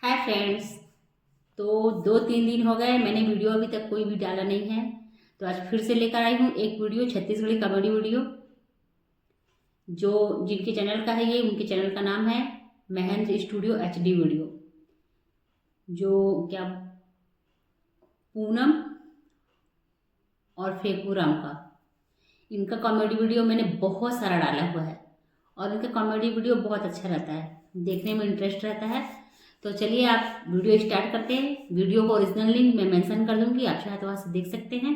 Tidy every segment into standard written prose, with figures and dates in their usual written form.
Hi friends. तो 2-3 दिन हो गए मैंने वीडियो अभी तक कोई भी डाला नहीं है, तो आज फिर से लेकर आई हूँ एक वीडियो, छत्तीसगढ़ी कॉमेडी वीडियो। जो जिनके चैनल का है ये, उनके चैनल का नाम है महंत स्टूडियो HD वीडियो। जो क्या पूनम और फेकूराम का, इनका कॉमेडी वीडियो मैंने बहुत सारा डाला हुआ है और इनका कॉमेडी वीडियो बहुत अच्छा रहता है, देखने में इंटरेस्ट रहता है। तो चलिए आप वीडियो स्टार्ट करते हैं। वीडियो को ओरिजिनल लिंक मैं मेंशन कर दूंगी, आप चाहे तो वहाँ से देख सकते हैं।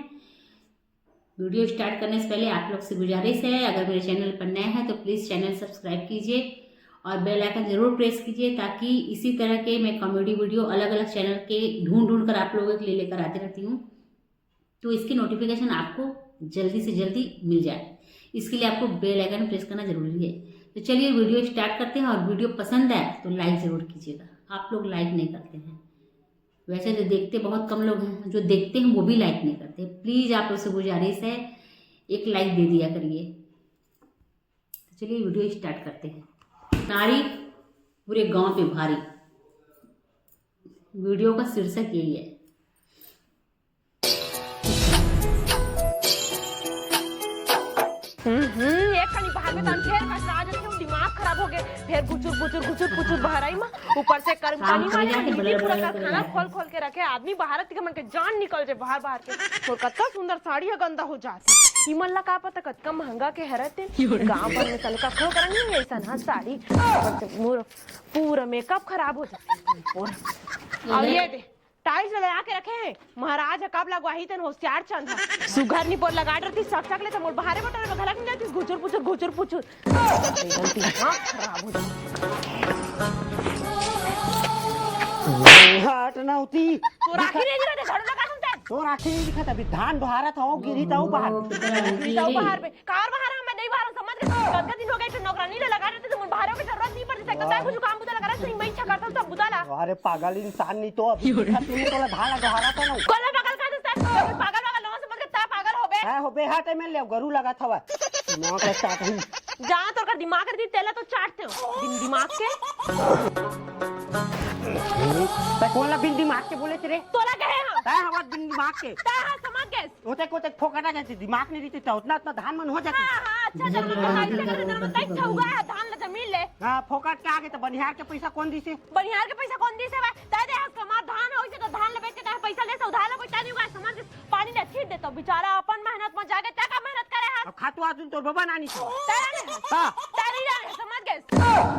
वीडियो स्टार्ट करने से पहले आप लोग से गुजारिश है, अगर मेरे चैनल पर नए हैं तो प्लीज़ चैनल सब्सक्राइब कीजिए और बेल आइकन जरूर प्रेस कीजिए, ताकि इसी तरह के मैं कॉमेडी वीडियो अलग अलग चैनल के ढूंढ कर आप लोगों के लिए लेकर आती रहती हूँ, तो इसकी नोटिफिकेशन आपको जल्दी से जल्दी मिल जाए। इसके लिए आपको बेल आइकन प्रेस करना जरूरी है। तो चलिए वीडियो स्टार्ट करते हैं, और वीडियो पसंद आए तो लाइक ज़रूर कीजिएगा। आप लोग लाइक नहीं करते हैं, वैसे तो देखते बहुत कम लोग हैं, जो देखते हैं वो भी लाइक नहीं करते। प्लीज़ आप लोग से गुजारिश है, एक लाइक दे दिया करिए। तो चलिए वीडियो स्टार्ट करते हैं। तारीफ पूरे गांव पे भारी, वीडियो का शीर्षक यही है। एक कनी बाहर में तन फेर का राज थे, दिमाग खराब हो गए। फिर गुचुर बहराई में ऊपर से कर्मचारी वाले पूरा खाना खोल के रखे। आदमी बाहर के मन के जान निकल जाए बाहर के। और कत्ता सुंदर साड़ी है गंदा हो जाती। इमन ला का पता कतका महंगा के हरते गांव पर में तनका खो करनी है ऐसा ना साड़ी, पूरा मेकअप खराब हो जाता। और ये दे टाइल्स लगा के रखे हैं, महाराज कब लगवाही तन होशियार चंद है। सुगर नी बोल लगा रही सक ले तो मोर बाहर बटन में घलक नहीं जाती। गुचुर पुचुर खराब हो हट ना होती तो राखी नहीं दिखा झाड़ू लगा सुनते तो राखी नहीं दिखा। अभी धान बहारत हो, गिरी ताऊ बाहर बाहर पे कार बाहर है। मैं नहीं बाहर समझ के गंगा दिन हो गए तो नौकरानी ले लगा रहे थे, तो बाहर की जरूरत नहीं पड़ती। कता कुछ काम बुदा लगा रहा है, मैं इच्छा करता हूं सब बुदा ला। अरे पागल इंसान नहीं तो अभी खाती नहीं तो धान बहारा था ना। कोला पागल का दोस्त पागल लोग समझ के ता पागल हो बे। है हो बे हाथ में ले गरू लगा था। दिमाग का स्टार्ट हुई जहां तो कर दिमाग कर दी तेला तो चाटते हो दिमाग के। तो कौन ला बिन दिमाग के बोले तेरे तोला कहे हां ताय हवा बिन दिमाग के ताय हां समझ गए। होते को तक फोकटा जाती, दिमाग नहीं रहती तो उतना धान मन हो जाती। हां अच्छा चल मैं तक छौगा धान ला जमीन ले। हां फोकट के आगे तो बनिहार के पैसा कौन दी से? बनिहार के पैसा कौन दी से बा? ताय दे हमार धान होई से तो धान ले बेच के पैसा ले से उधार ले कोई नहीं होगा। समझ पानी ने छीट दे तो बेचारा अपन मेहनत में जाके क्या मेहनत करे है। अब खातू आदमी तो बाबा नानी से हां तारी समझ गए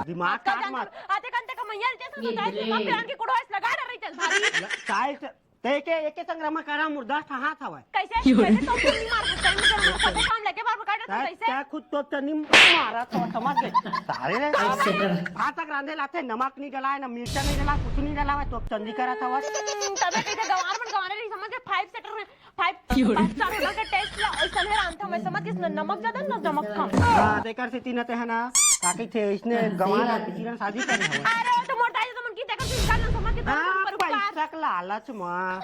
दिमाग का मत आते कंते का मैया जैसे तो जाए तो प्यान की कुड़ोस लगा रही चल भारी चाहे ते के एक संग्राम करा मुर्दा हाथ हवा कैसे तो नहीं मार सकते मैं काम लेके बार काट तो कैसे क्या खुद तो तनी मारा तो समझ गए सारे ने भात तक रांधे लाते, नमक नहीं डलाए ना मिर्चा नहीं डला, कुछ नहीं डला तो चंदी करा था। तबे कैसे गवार नहीं समझ के 5 सेक्टर में 5 स्टार होटल का टेस्ट ला ऐसा है रांधता मैं समझ के नमक ज्यादा ना नमक कम। हां देकर से तीन है ना काकी थे इसने गवार किसी शादी करी है। अरे तो मोटा है तो मन की देकर से इसका समझ के पर पैसा का लालच मां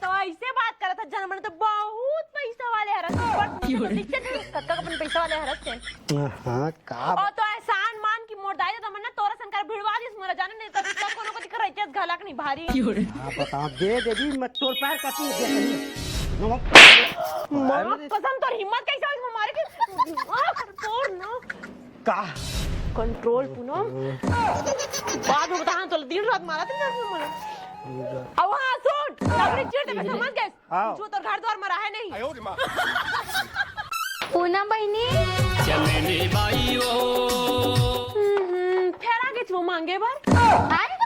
तो ऐसे बात कर था जनमन तो बहुत पैसा वाले हरस कत्ता अपन पैसा वाले हरस थे। हां का और तो एहसान मान की मोरदाई तो मन तोरा संकर भिड़वा दिस मोरा जाने नहीं तो सब कोनो को दिख रही है घलक नहीं भारी। हां बता दे देवी मत तोर पैर कटी दे नमक मां कसम तोर हिम्मत कैसे हुई हमारे के तोड़ ना का कंट्रोल पूनम बाद में बता तो दिन रात मारा थे ना अब हाँ सुन सबने चिढ़ में समझ गए जो तो घर द्वार मरा है नहीं। पूनम बहनी चमेली बाई ओ फेर आगे छो मांगे बार आए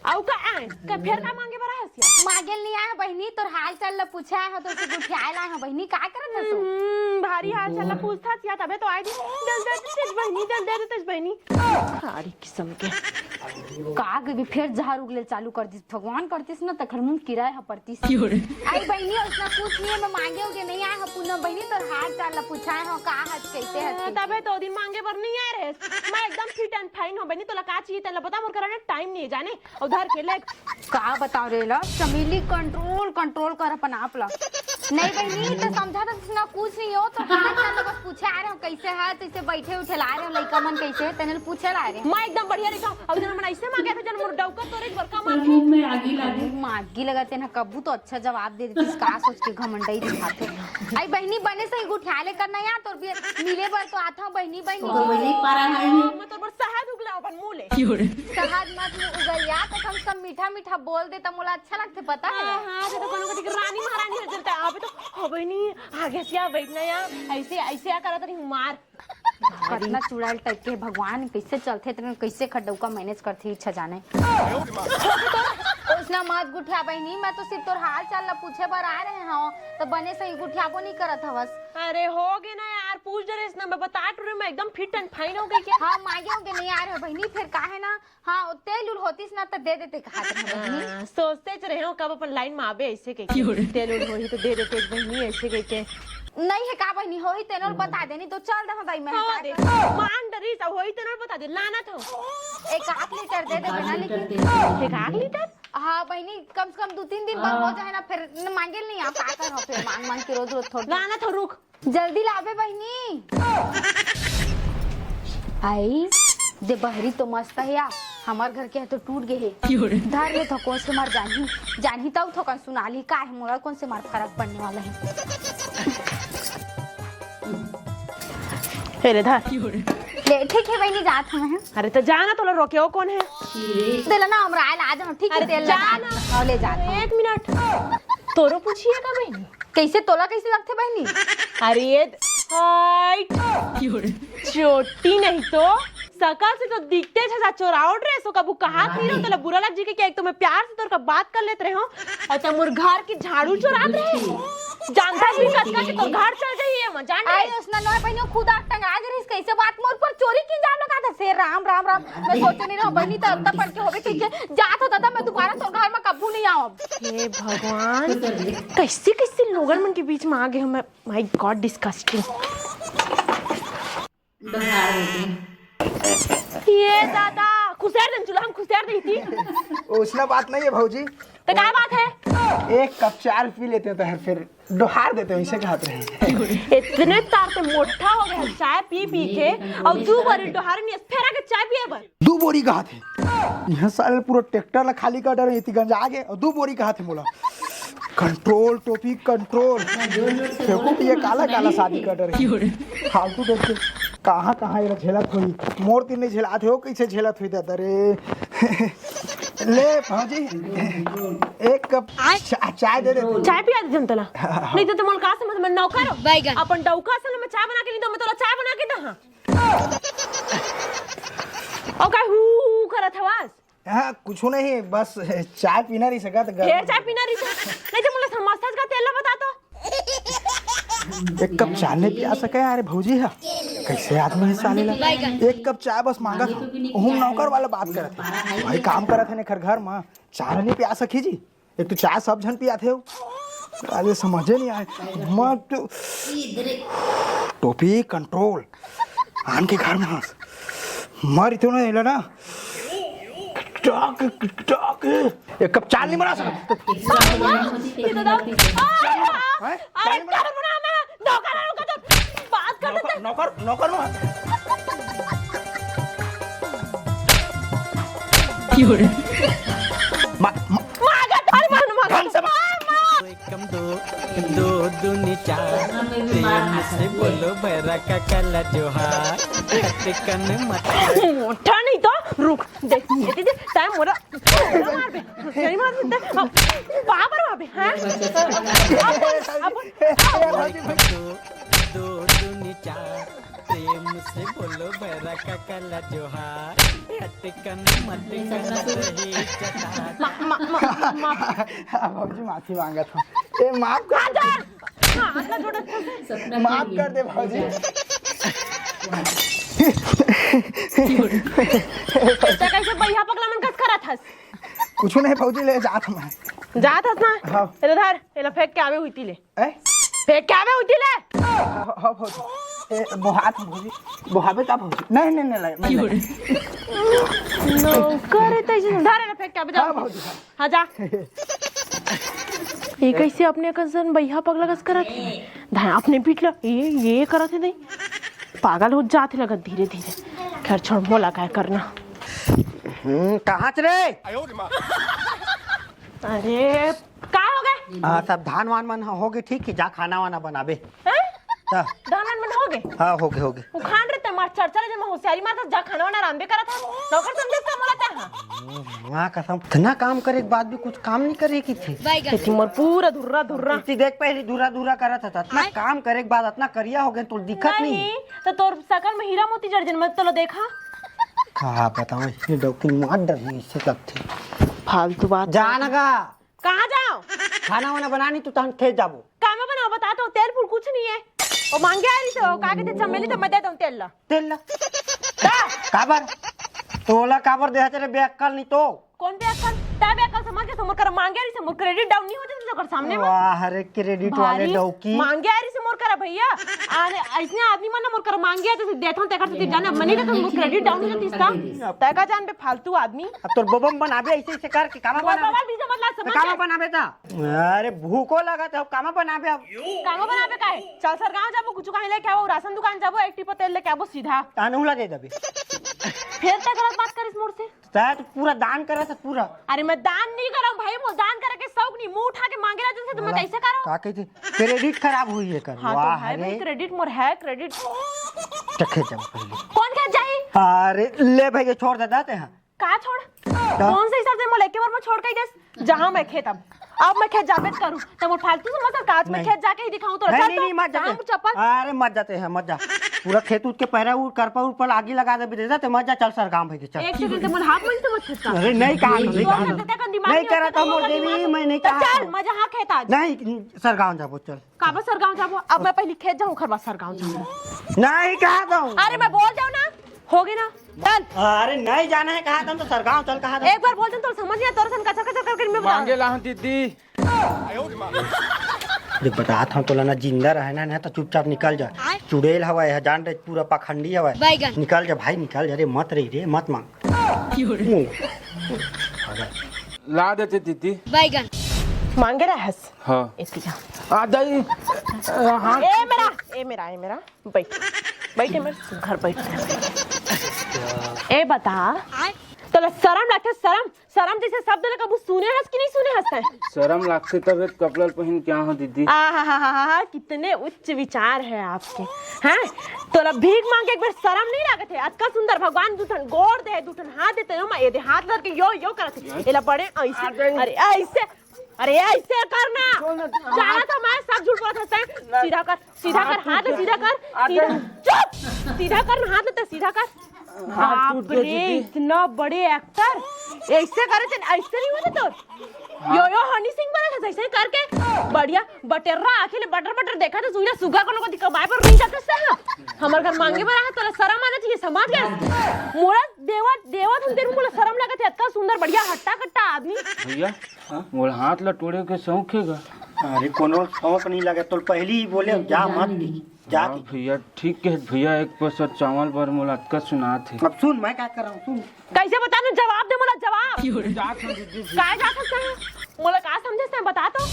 आउ का आए का फेर का मांगे बार हसिया मांगल नहीं आया बहनी, तोर हाल चाल ला पूछा है तो से उठाए ला है बहनी। का करत है तू? भारी हाल चाल ला पूछता सिया तबे तो आई थी जल दे तेज बहनी सारी किस्म के का भी फिर जहर उगले चालू कर दिस। भगवान करतिस ना तखर मुंह किराए ह परतिस। आई बहनी उसना पूछ लिए मैं मांगे होगे नहीं आया ह पूनम बहनी, तोर हाल चाल ला पूछा है का हज कैसे है तबे तो दिन मांगे पर नहीं आ रहे। मैं एकदम फिट एंड फाइन हो बहनी, तो लगा चाहिए तला बता मोर कराने टाइम नहीं जाने उधर के ले का बताओ रे ला चमेली कंट्रोल कर अपन आप ला। नहीं बहनी तो समझा तो ना कुछ नहीं हो तो हाल चाल बस पूछे आ रहे हो कैसे है तो इसे बैठे उठे ला रहे हो लड़का मन कैसे है तने पूछे ला रहे मैं एकदम बढ़िया रही अब जन मन ऐसे मांगे थे जन मोर डौका तोरे बड़का मांगे मुंह में आगी लगी। मागी लगाते ना कब्बू तो अच्छा जवाब दे देती का सोच के घमंडई दिखाते आई बहनी बने सही गुठियाले करना यार तोर भी मिले बर तो आता हूं बहनी तो बहनी नहीं पारा है मैं तोर पर शहद उगला अपन मुंह ले शहद मत उगलिया तो कम से कम मीठा मीठा बोल दे तो मोला अच्छा लगते पता है हां तो कोनो कटी रानी महारानी है चलता अबे तो हो बहनी आगे से आ बैठना यार ऐसे ऐसे आ करत रही मार कितना चुड़ैल टाइप के भगवान कैसे चलते तेरे कैसे खड्डौका मैनेज करती इच्छा जाने उसना मत गुठिया बहनी मैं तो सिर्फ तोर हाल चाल ला पूछे बर आ रहे हैं तो बने सही गुठियाबो नहीं करत हवस अरे हो गए ना यार पूछ दे रे ना मैं बता टूरे मैं एकदम फिट एंड फाइन हो गई क्या हाँ मांगे होंगे नहीं आ रहे बहनी फिर काहे ना हाँ तेल उल होतीस ना तो दे देते खाते हैं बहनी सोचते रहे हो कब अपन लाइन में आबे ऐसे कह तेल उल होही तो दे देते बहनी ऐसे कह के नहीं है का बहनी होही तेनोल बता देनी तो चल दे दाई मैं हाँ दे मान डरी सब होही तेनोल बता दे लाना था एक 8 लीटर दे दे बना लेकिन 1 लीटर हाँ बहनी कम से कम 2-3 दिन बाद हो जाए ना फिर मांगे नहीं आप का कर हो फिर मांग मांग के रोज रोज थोड़ा लाना था रुक जल्दी लावे बहनी आई दे बहरी तो मस्त है यार हमार घर के है तो टूट गए है धर ले तो कौन से मार जानही तब तो कौन सुना ली का है मोरा कौन से मार फर्क पड़ने वाला है अरे धर ले ठीक है बहनी जात हम अरे तो जाना तो रोके हो कौन है दिला ना हमरा आयल आज हम ठीक है तेल लगा ले जात 1 मिनट तोरो पूछिए का बहनी कैसे तोला कैसे लगते बहनी अरे ये चोटी नहीं तो सकल से तो दिखते छा चोराउट रे सो कबू कहा नहीं रहो तला बुरा लग जी के एक तो मैं प्यार से तोर का बात कर लेते रहे हो और तुम मोर घर की झाड़ू चोरात रहे जानता भी कटका के तो घर चल जाइए मैं जान आई उसना नय बहनी खुद आग टंगा दे रही कैसे बात मोर पर चोरी की जान लगा था से राम राम राम मैं सोचे नहीं रहा बहनी तो तब पड़ के होवे ठीक है जात होता था मैं दोबारा तो घर में कबू नहीं आऊं हे भगवान कैसे कैसे लोगन मन के बीच में आ गए हम माय गॉड डिस्गस्टिंग बघार होती ये दादा खुशेर दिन चूल्हा हम खुशेर दी थी उसना बात नहीं है भौजी तो क्या बात है 1 कप चाय पी लेते हैं तो फिर डोहार देते हैं इसे कहते हैं इतने तार से मोटा हो गया चाय पी पी के और 2 बार डोहार नहीं फेरा के चाय पिए बर 2 बोरी कहा थे यहाँ साले पूरा ट्रैक्टर ला खाली कर रहे इतनी गंज आगे और 2 बोरी कहा थे बोला कंट्रोल टोपी कंट्रोल फेंको ये काला काला शादी कर रहे फालतू देख के कहाँ कहाँ ये झेलत हुई मोर तीन नहीं झेलात हो कैसे झेलत हुई दादा रे ले भौजी 1 कप चाय दे दे चाय पिया दे जनतला नहीं तो तुम का समझ में नौकर हो अपन डौका से मैं चाय बना के नहीं तो मैं तोला चाय बना के दहा और का हु करत हवास हाँ कुछ नहीं बस चाय पीना नहीं सका तो फिर चाय पीना रही नहीं तो मुझे समझता का तेल बता तो 1 कप चाय नहीं पिया सके यार भौजी है कैसे आदमी है साले ला 1 कप चाय बस मांगा था हम नौकर वाला बात करत थे भाई काम करत है ने घर में चाय नहीं पिया सकी जी एक तो चाय सब जन पिया थे अरे समझे नहीं आए मत टोपी कंट्रोल आन के घर में मर इतना नहीं ना टॉक 1 कप चाय नहीं बना सकते ये दादा अरे चाय बना मैं नौकर रुका तो बात कर लेते नौकर नौकर मागा थारी मान मागा कम दो दूनी चार प्रेम से बोलो भैरा का कला जोहार कन मत मोटा नहीं तो रुक देख ये दे टाइम मोरा मार बे सही मार दे बाबर मार बे हैं अब दो दूनी चार प्रेम से बोलो भैरा का कला जोहार कन मत रही चटा भौजी माफी मांगा था ए माफ कर दे माफ कर दे भौजी ऐसा कैसे भैया पगला मन कस करत हस कुछ नहीं भौजी ले जात मैं जात हस ना हाँ। इधर धर एला फेंक के आवे हुई थी ले ए फेंक के आवे हुई थी ले हां भौजी ए बोहात भौजी बोहाबे का भौजी नहीं नहीं नहीं नो करे तैसे धर एला फेंक के आवे जा हां भौजी हां जा ये कैसे अपने कसन भैया पगला कस करत है धान अपने पीट ला ये करत है नहीं पागल हो जाते लगत धीरे धीरे खैर छोड़ मोला काय करना कहाँ रे? अरे का हो गए सब धान वान मन हो गए ठीक है जा खाना वाना बनाबे हैं? ता दानन मन हो गए हाँ हो गए वो खान रहे मार चर्चा ले जब होशियारी मार जा खाना वाना रांबे करत है नौकर समझे का मोला ता माँ कसम इतना काम करे के बाद भी कुछ काम नहीं करे की थी लेकिन मोर पूरा धुर्रा धुर्रा इतनी देख पहले धूरा धूरा करत था इतना काम करे के बाद इतना करिया हो गए तो दिक्कत नहीं तो तोर सकल में हीरा मोती जड़ जन मत तो देखा कहा बताओ इसने डॉक्टर मार डर इससे लगते फालतू बात जाना का कहाँ जाओ खाना वाना बनानी तो तहन खेत जाबो काम बनाओ बताता हूँ तेल फूल कुछ नहीं है वो मांगे आ रही से का कहते चमेली तो मैं देता हूँ तेल ला तेल ला काबर तोला काबर दे तेरे बेअक्कल नहीं तो कौन पे अक्कल ता पे अक्कल समझ के समोर कर मांगे आ रही से मोर क्रेडिट डाउन नहीं होते तो कर सामने में वाह हरे क्रेडिट वाले डौकी मांगे आ रही से मोर कर भैया आने ऐसने आदमी मन मोर कर मांगे तो देता हूँ तेकर से जाने मनी का तो मोर क्रेडिट डाउन हो जाती इसका तय का जान पे फालतू आदमी अब तोर बबम बनाबे ऐसे ऐसे करके कामा बनाबे बाबा बीजा मतलब समझ कामा बनाबे ता अरे भूखो लगा था कामा बनाबे अब कामा बनाबे काहे चल सर गांव जाबो कुछ काहे लेके आवो राशन दुकान जाबो 80 पे तेल लेके आवो सीधा तानुला दे देबे फिर तक गलत बात करिस मोर से शायद पूरा दान करा था पूरा अरे मैं दान नहीं कर रहा हूँ भाई वो दान करे के शौक नहीं मुंह उठा के मांगे रहा तो मैं कैसे करूँ का कहते क्रेडिट खराब हुई है कर हाँ तो वाह है अरे भाई क्रेडिट मोर है क्रेडिट चखे जाओ पहले कौन क्या जाए अरे ले भाई छोड़ दे देते हैं का छोड़ कौन से हिसाब से मोले के बार में छोड़ के दे जहाँ मैं खेत अब मैं खेत जाबे करूँ तो मोर फालतू से मत काज में खेत जाके ही दिखाऊं तो नहीं मत जाते चप्पल अरे मत जाते हैं मत जा पूरा खेत उठ के पैरा उड़ करपा ऊपर आगे लगा दे दे जाते मत जा चल सर काम भाई चल एक सेकंड से मोर हाथ में तो मत खसका अरे नहीं कहा नहीं करा था मोर देवी मैं नहीं कहा चल मैं जहाँ खेत आज नहीं सर गाँव जाबो चल काबा सर गाँव जाबो अब मैं पहले खेत जाऊँ खरबा सर गाँव जाऊँ नहीं कहा था अरे मैं बोल जाऊँ ना हो गई ना चल अरे नहीं जाना है कहा था तो सर गाँव चल कहा था एक बार बोल दे तो समझ नहीं तोर सन कचर कचर करके मैं बता मांगे ला दीदी अरे बता था तो ना जिंदा रहना ना तो चुपचाप निकल जा चुड़ैल हवा है जान रहे पूरा पाखंडी हवा है निकल जा भाई निकल जा रे मत रही रे मत मांग ला देते दीदी मांगे रहा है हाँ इसकी जा आ दई हाँ ए मेरा बैठ बैठे मेरे घर बैठ ए बता तो शर्म लगते शर्म जैसे शब्द ले कबू सुने हंस कि नहीं सुने हंसते शर्म लागते तब कपड़ा पहन क्या हो दीदी आहा कितने उच्च विचार है आपके हैं तो भीख मांगे एक बार शर्म नहीं लागत है आज का सुंदर भगवान दूठन गोड़ दे दूठन हाथ देते हो मैं ये हाथ लग के यो करते एला बड़े ऐसे अरे ऐसे करना जाना तो मैं सब झूठ बोलत हंसते सीधा कर हाथ ले सीधा कर चुप सीधा कर हाथ ले सीधा कर बाप रे इतना बड़े एक्टर ऐसे करे थे ऐसे नहीं होते तो यो हनी सिंह बने थे ऐसे करके बढ़िया बटेरा आखिर बटर देखा तो सुइला सुगा कोनो को दिखा बाय पर नहीं जाते से हमर घर मांगे बना है तो शर्म आना चाहिए समझ गए मोरा देवा तुम तेरे को शर्म लगा थे इतना सुंदर बढ़िया हट्टा कट्टा आदमी भैया मोर हाथ ला टोड़े के शौकेगा अरे कोनो शौक नहीं लगे तो पहले ही बोले जा मत जा भैया ठीक है भैया एक पैसा चावल पर मुलाकात सुना थे अब सुन मैं क्या कर रहा हूँ सुन कैसे बता दे जवाब दे मोला जवाब काय जा सकता है मोला का समझे से बता तो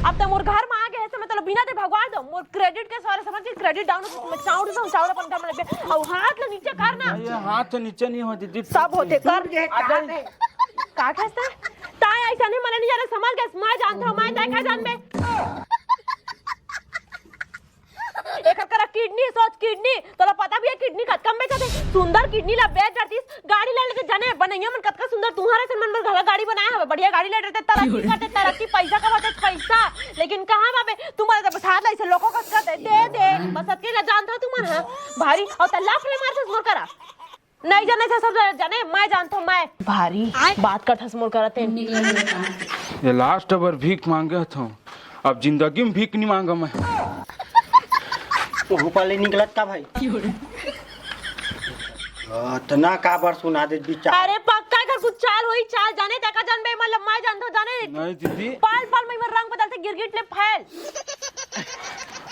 अब तो मोर घर में आ गए से मतलब बिना दे भगवान दो मोर क्रेडिट के सारे समझ के क्रेडिट डाउन मैं चावल अपन घर में और हाथ ले नीचे करना ये हाथ नीचे नहीं हो दीदी सब होते कर का कहता ताई ऐसा नहीं मन नहीं जाने समझ गए मैं जानता हूं मैं देखा जान में एक करा किडनी सोच किडनी तोला पता भी है किडनी कम में जाते सुंदर किडनी ला बेच जातीस गाड़ी ले लेके जाने बनैया मन कतका सुंदर तुम्हारे से मन घर गाड़ी बनाया है बढ़िया गाड़ी ले रहते तरक्की पैसा कमाते पैसा लेकिन कहां बाबे तुम्हारे तो बसात ऐसे लोगों का कहते दे बस अकेला जानता तुम है भारी और तलाफ ले मार से मोर करा नहीं जाने से सब जाने मैं जानता हूं मैं भारी बात कर थस मोर करते ये लास्ट बार भीख मांगे था अब जिंदगी में भीख नहीं मांगा मैं ऊपर निकलत का भाई इतना का बार सुना दे विचार अरे पक्का कर कुछ चाल होई चाल जाने देखा जान बे मतलब मैं जानता हूं जाने नहीं दीदी पाल में रंग बदलते गिरगिट ले फैल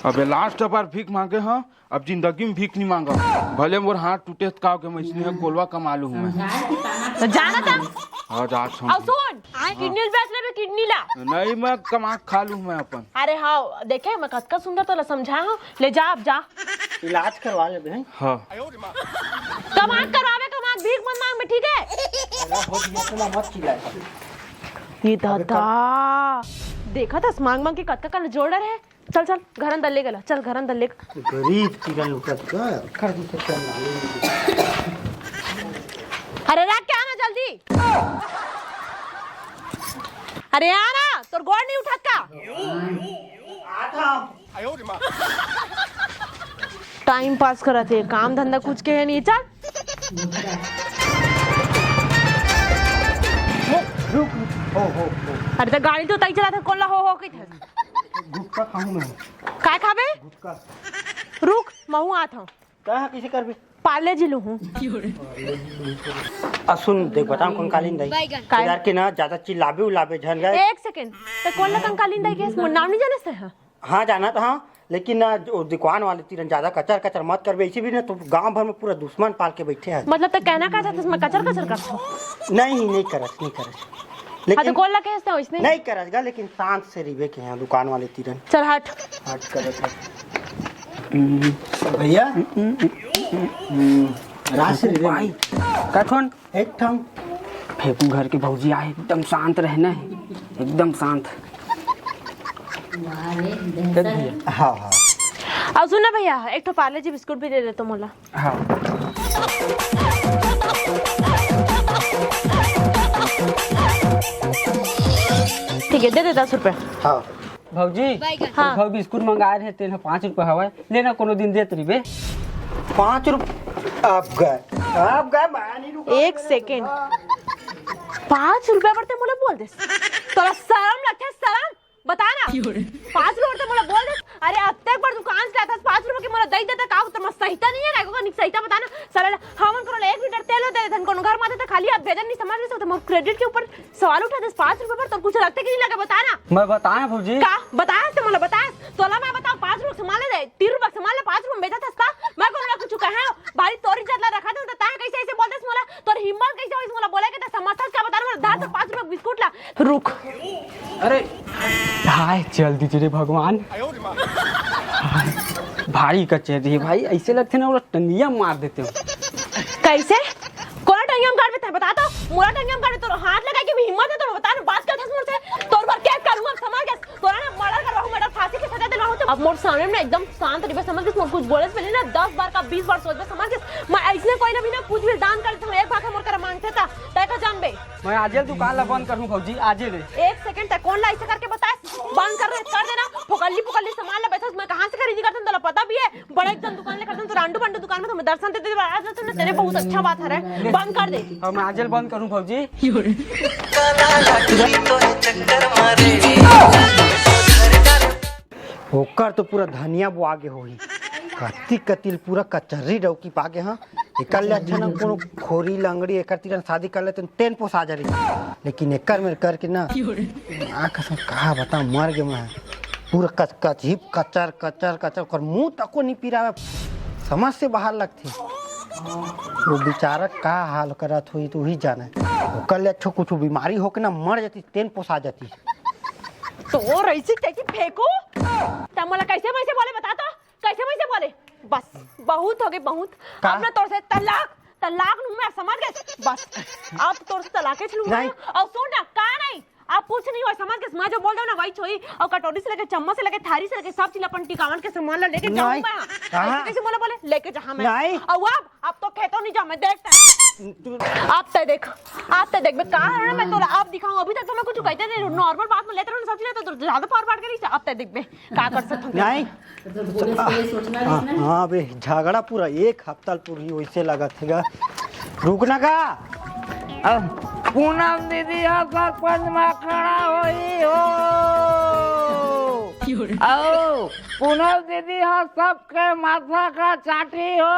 अबे लास्ट बार भीख मांगे हाँ अब जिंदगी में भीख नहीं मांगा भले मोर हाथ टूटे का मैं इसलिए कोलवा का मालूम हूँ मैं तो जाना था आज आज और सुन किडनी बेच ले किडनी ला नहीं मैं कमा खा लूँ मैं अपन। अरे हाँ देखे मैं कतका सुंदर तो समझा हूँ ले जा अब जा इलाज करवा ले बहन। हाँ कमात करवावे कमात भीख मत मांग में ठीक है। मत चिल्लाए। ये दादा देखा था मांग मांग के कतका का जोड़र है। चल चल घर अंदर ले गला चल घर अंदर ले गरीब तिरन उठत का कर दी तो चल। अरे रख के आना जल्दी। अरे आना तोर गोड़ नहीं उठत का टाइम पास करत है काम धंधा कुछ के है नहीं। चल रुक हो अरे तो गाड़ी तो तई चला था कोल्ला हो के थे गुटका खाऊं मैं। काय खाबे गुटका रुक महू आत हूं कहा किसे करबे पार्ले जी लू हूं। सुन देख बताऊं कंकालीन दई यार के ना ज्यादा चिल्लाबे उलाबे झन गए। एक सेकंड तो कोल्ला कंकालीन दाई के नाम नहीं जानते हैं। हाँ जाना था हाँ लेकिन ना जो दुकान वाले तीरन ज्यादा कचर कचर मत करबे। इसी भी ना तो गांव भर में पूरा दुश्मन पाल के बैठे हैं। मतलब तो कहना का चाहते मैं कचर कचर करता हूं। नहीं करत हाँ तो लेकिन कोल्ला कहते हो इसने नहीं करतगा लेकिन शांत से रिवे के हैं दुकान वाले तीरन। चल हट हट करत है भैया रास रिवे भाई कठोन एक ठम फेंकू घर के भौजी आए एकदम शांत रहना है एकदम शांत। हाँ हाँ अब सुन भैया एक तो पार्ले जी बिस्कुट भी दे दे तो मोला। हाँ ठीक है दे दे 10 रुपए। हाँ भौजी हाँ। भाव बिस्कुट मंगाए रहे तेन 5 रुपए हवा लेना कोनो दिन देत रही बे। 5 रुपये आप गए मानी रुको। एक सेकेंड 5 रुपए बढ़ते मोला बोल दे तोरा शर्म लगते शर्म बता ना 5 रुपए बढ़ते मोला बोल दे। अरे अब तक पर दुकान से आता 5 रुपए की मोला दई देता का तो मत सहीता नहीं है का निक सहीता बता ना साला हमन करो 1 लीटर तेल दे देन कोनो घर माते तो खाली आप भेजन नहीं समझ नहीं सकते मैं क्रेडिट के ऊपर सवाल उठा दे 5 रुपए पर तो कुछ रखते कि नहीं लगे बता ना। मैं बताया भौजी का बताया तो मोला बताया तोला मैं बताओ 5 रुपए संभाल ले 3 रुपए संभाल ले 5 रुपए बेचा था मैं कोनो कुछ कहा भारी तोरी जतला रखा था ता कैसे ऐसे बोल दे मोला तोर हिम्मत कैसे होइस मोला बोले के त समर्थक का बता ना 10 5 रुपए बिस्कुट ला रुक। अरे हाय चल दीजिए रे भगवान भारी कचहरी है भाई ऐसे लगते ना टंगिया मार देते हो। कैसे कोला टंगियम काट देते बता तो मोला टंगियम काट तो हाथ लगा के भी हिम्मत है तो बता ना बात कर 10 मिनट से तोर पर क्या करूंगा समझ गया तोरा ना मर्डर करवाऊं मर्डर फांसी की सजा दिलाऊं तो अब मोर सामने में एकदम शांत रही समझ के कुछ बोले पहले ना 10 बार का 20 बार सोच समझ के मैं ऐसे कोई ना भी ना कुछ भी दान कर देता एक भाग मोर कर मांगते था तय का जान बे मैं आजे दुकान ला बंद करूं भौजी आजे रे। एक सेकंड तक कौन ला ऐसे करके बता बंद कर देना पुकल्ली सामान ले बैठा मैं कहां से खरीदी करता हूं तो पता भी है बड़ा एकदम दुकान ले करता हूं तो रांडू बंडू दुकान में तो मैं दर्शन देते आज तो तेरे बहुत अच्छा बात है बंद कर दे। अब मैं आजे बंद करूं भौजी। ओकर तो पूरा धनिया बुआ के होई कति कतिल पूरा कचहरी रौकी पाके। हाँ एकर ले अच्छा ना कोनो खोरी लंगड़ी एकर तीरन शादी कर लेते तेन पोसा जा रही लेकिन एकर में करके ना आँख से कहा बता मर गए मैं पूरा कच कच हिप कचर कचर कचर कर मुंह तको नहीं पिरावे समझ से बाहर लगती। वो बेचारा का हाल करत हुई तो ही जाने ओकर ले अच्छा कुछ बीमारी होके ना मर जाती तेन पोसा जाती। तो रईसी कैसे फेंको तब मला कैसे वैसे बोले बता तो कैसे वैसे बोले बस बहुत हो गए बहुत अब ना तोर से तलाक लूं मैं समझ गए बस अब तोर से तलाक ही लूंगा और सुन ना का नहीं आप कुछ नहीं हो समझ के मैं जो बोल रहा हूं ना वही छोई और कटोरी से लेके चम्मच से लेके थारी से लेके सब चीज अपन टिकावन के सामान ला लेके जाऊं मैं ऐसे कैसे बोले लेके जा मैं और अब तो खेतो नहीं जा मैं देखता आप तय देख बे कहां है ना मैं तोरा आप दिखाऊं अभी तक तो मैं कुछ कहते नहीं नॉर्मल बात में लेते रहूं सब चीज तो ज्यादा फॉरवर्ड करी अब तय देख बे का कर सकत नहीं हां बे झगड़ा पूरा एक हफ्ता पूरी वैसे लगा थेगा रुकना का पूनम दीदी सरपंच में खड़ा हुई हो आओ पूनम दीदी सबके माथा का चाटी हो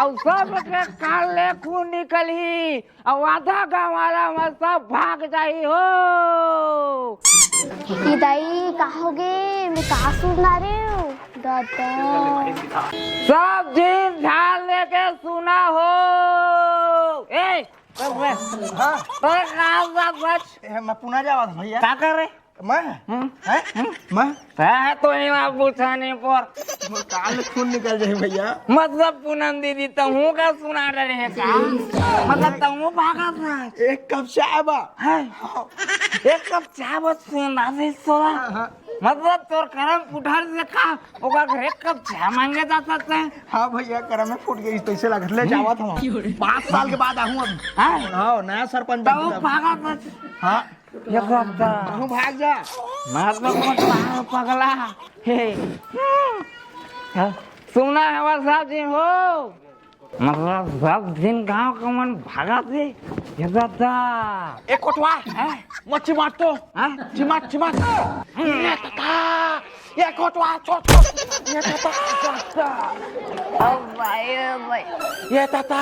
और सबके कान ले खून निकली और आधा गाँव वाला में सब भाग जाई हो। दाई कहोगे मैं कहा सुना रही हूँ दादा सब दिन ध्यान लेके सुना हो। ए हाँ बस मैं पुणे जावा था भैया क्या कर रहे मैं हैं मैं है तो ही ना पूछा नहीं पर काल खून निकल जाए भैया मतलब पूनम दीदी तहू का सुना रहे हैं का मतलब तहू भागा था एक कप चाय बा है एक कप चाय बस सुना दे सोला मतलब तोर करम उधर से का ओका घर एक कप चाय मांगे जाता है हाँ भैया करम में फूट गई पैसे लग ले जावा था 5 साल के बाद आऊँ अभी है हाँ नया सरपंच तहू भागा था हाँ ये करता तू भाग जा महात्मा को पगला हे सुना है वह सब दिन हो मतलब सब दिन गांव का मन भागा थे ये करता एक कोटवा मच्छी मार तो चिमाट ये कोटवा छोट ये ताता ये ताता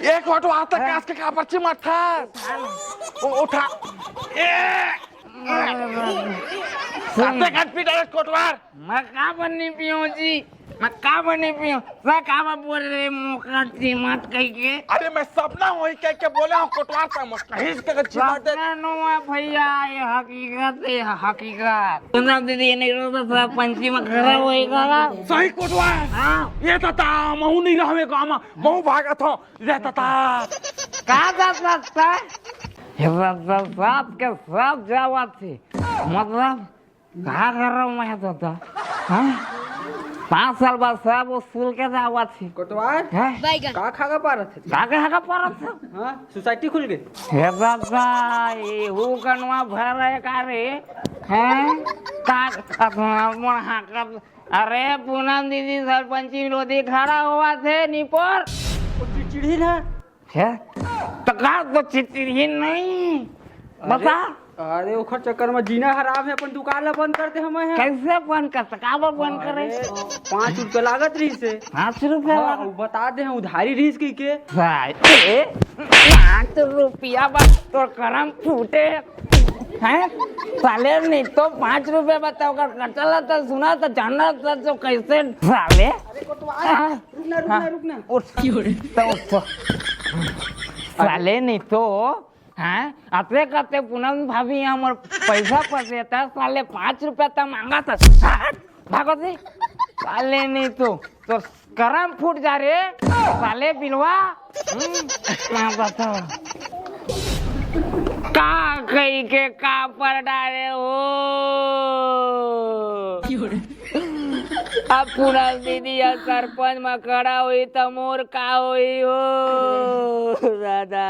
ये कोटवा तक कास के खापर चिमाट था उठा साथे घाट पीटा कोटवार मैं का बनी पियो जी मैं का बनी पियो मैं का बोल रहे मुका चिमाट कह के अरे मैं सपना वही कह के बोला हूँ कोटवार पे मत कहीं के चिमाट दे भैया ये हकीकत सुना दीदी नहीं रोता था पंची में खड़ा होएगा सही कोटवार ये ताता महू नहीं रहे गाँव महू भागा था ये ताता कहा जा सकता है सब के सब जावा थी मतलब कहा कर रहा हूँ मैं तो 5 साल बाद सब वो स्कूल के जावा थी कोटवार का खागा पा रहे थे का पा रहा था हाँ सोसाइटी खुल गई हे बाबा ये हु कनवा भर है का रे हैं का मन हाकत अरे पूनम दीदी सरपंची विरोधी खड़ा हुआ थे निपर चिड़ी ना है तो का तो चिट्ठी नहीं बता अरे ओखर चक्कर में जीना हराम है अपन दुकान ला बंद करते हम है कैसे बंद कर सका बंद करे 5 रुपए लागत रही से 5 रुपया हाँ, बता दे हम उधारी रही की के 5 रुपया बस तो करम फूटे हैं साले नहीं तो 5 रुपए बताओ कर कटला तो सुना तो जाना तो कैसे साले रुकना तो साले नहीं तो हैं अतरे करते पूनम भाभी हमार पैसा फंसे था साले 5 रुपया तो मांगा था भागो से साले नहीं तो करम फूट जा रे साले बिलवा क्या बताओ का कही के का पर डाले हो अब पूरा दीदी या सरपंच में खड़ा हुई तो मोर का हुई हो दादा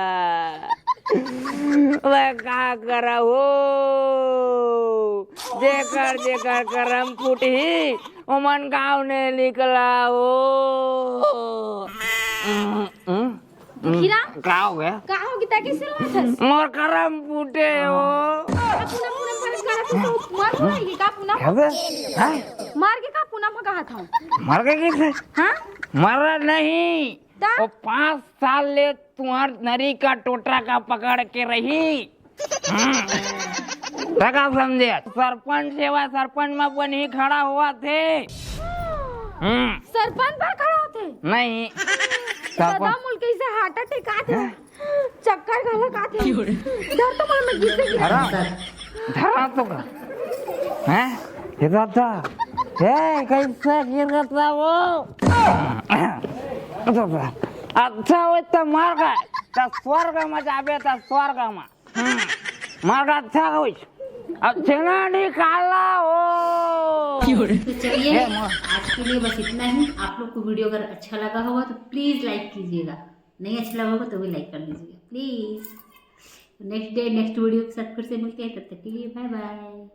मैं का करा हो जेकर करम फूटी उमन गाँव ने निकला हो क्या हो गया का होगी ताकि शुरुआत है मोर करम फूटे हो मार मारेगी का पुनः मार के का पुनः कहा था मर गए किसे हाँ मरा नहीं वो 5 साल ले तुम्हार नरी का टोटा का पकड़ के रही लगा समझे सरपंच सेवा सरपंच में बनी खड़ा हुआ थे सरपंच पर खड़ा होते नहीं दादा मुल्क से हार्ट अटैक आते चक्कर खाला काते डर तो मन में गिरते धरा तो का हैं ये दादा ये कैसा गिर था वो अच्छा हो तो मार गए तो स्वर्ग में जाबे तो स्वर्ग में मार गए अच्छा हो अब चना निकाला हो तो चलिए आज के लिए बस इतना ही। आप लोग को वीडियो अगर अच्छा लगा होगा तो प्लीज़ लाइक कीजिएगा, नहीं अच्छा लगा होगा तो भी लाइक कर दीजिएगा प्लीज़। नेक्स्ट वीडियो के साथ फिर से मिलते हैं, तब तक के लिए बाय बाय।